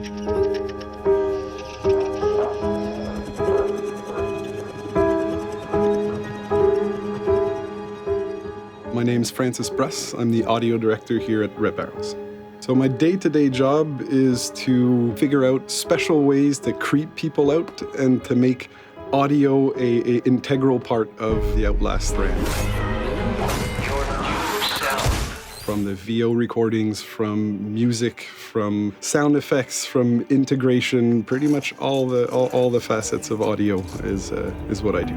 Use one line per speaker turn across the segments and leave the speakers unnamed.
My name's Francis Bruss. I'm the audio director here at Red Barrels. So my day-to-day job is to figure out special ways to creep people out and to make audio a integral part of the Outlast brand. From the VO recordings, from music, from sound effects, from integration, pretty much all the facets of audio is what I do.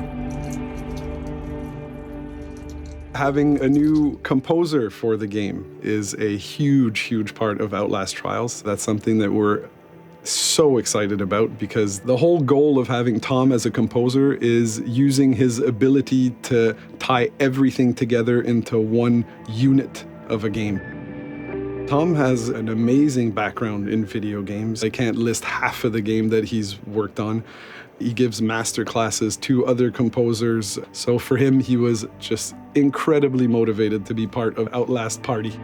Having a new composer for the game is a huge, huge part of Outlast Trials. That's something that we're so excited about because the whole goal of having Tom as a composer is using his ability to tie everything together into one unit of a game. Tom has an amazing background in video games. I can't list half of the game that he's worked on. He gives master classes to other composers. So for him, he was just incredibly motivated to be part of Outlast Party.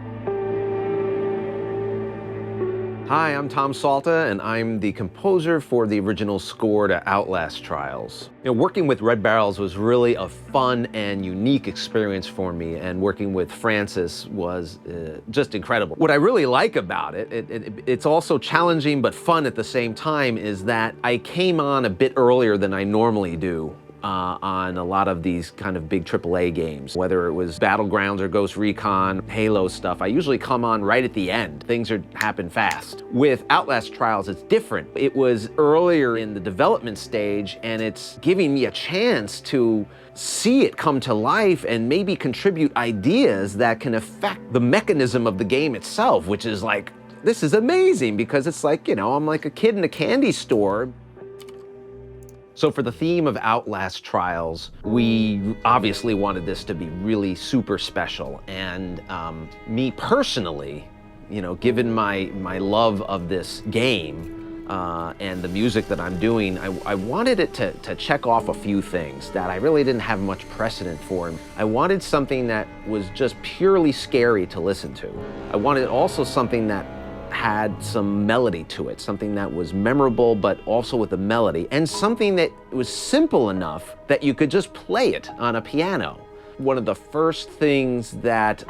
Hi, I'm Tom Salta, and I'm the composer for the original score to Outlast Trials. Working with Red Barrels was really a fun and unique experience for me, and working with Francis was just incredible. What I really like about it's also challenging but fun at the same time, is that I came on a bit earlier than I normally do. On a lot of these kind of big AAA games, whether it was Battlegrounds or Ghost Recon, Halo stuff, I usually come on right at the end. Things happen fast. With Outlast Trials, it's different. It was earlier in the development stage, and it's giving me a chance to see it come to life and maybe contribute ideas that can affect the mechanism of the game itself, which is like, this is amazing, because it's like, I'm like a kid in a candy store. So for the theme of Outlast Trials, we obviously wanted this to be really super special. And me personally, given my love of this game and the music that I'm doing, I wanted it to check off a few things that I really didn't have much precedent for. I wanted something that was just purely scary to listen to. I wanted also something that had some melody to it, something that was memorable but also with a melody, and something that was simple enough that you could just play it on a piano. One of the first things that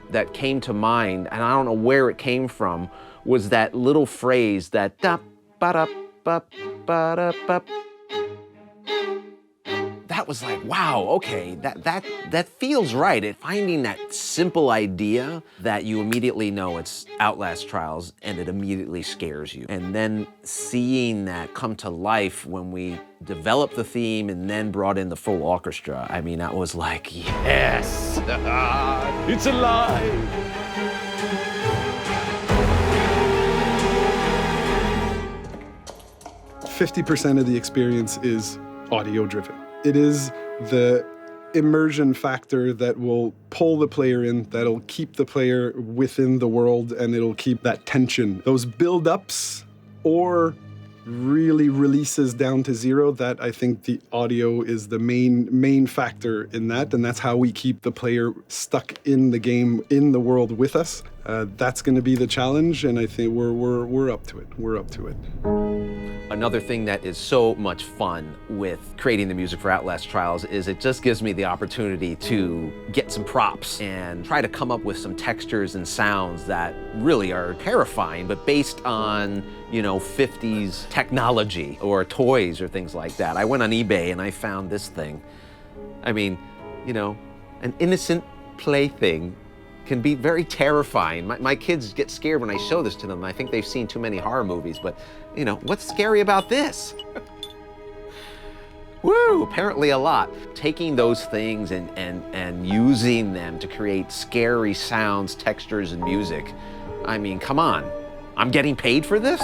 that came to mind, and I don't know where it came from, was that little phrase, that da ba da ba ba da ba. That was like, wow, okay, that feels right. Finding that simple idea that you immediately know it's Outlast Trials and it immediately scares you. And then seeing that come to life when we developed the theme and then brought in the full orchestra, I mean, that was like, yes, it's alive.
50% of the experience is audio-driven. It is the immersion factor that will pull the player in, that'll keep the player within the world, and it'll keep that tension. Those build-ups or really releases down to zero, that I think the audio is the main factor in that, and that's how we keep the player stuck in the game, in the world with us. That's going to be the challenge, and I think we're up to it. We're up to it.
Another thing that is so much fun with creating the music for Outlast Trials is it just gives me the opportunity to get some props and try to come up with some textures and sounds that really are terrifying, but based on, 50s technology or toys or things like that. I went on eBay and I found this thing. I mean, an innocent plaything can be very terrifying. My kids get scared when I show this to them. I think they've seen too many horror movies, but what's scary about this? Woo, apparently a lot. Taking those things and using them to create scary sounds, textures, and music. I mean, come on. I'm getting paid for this?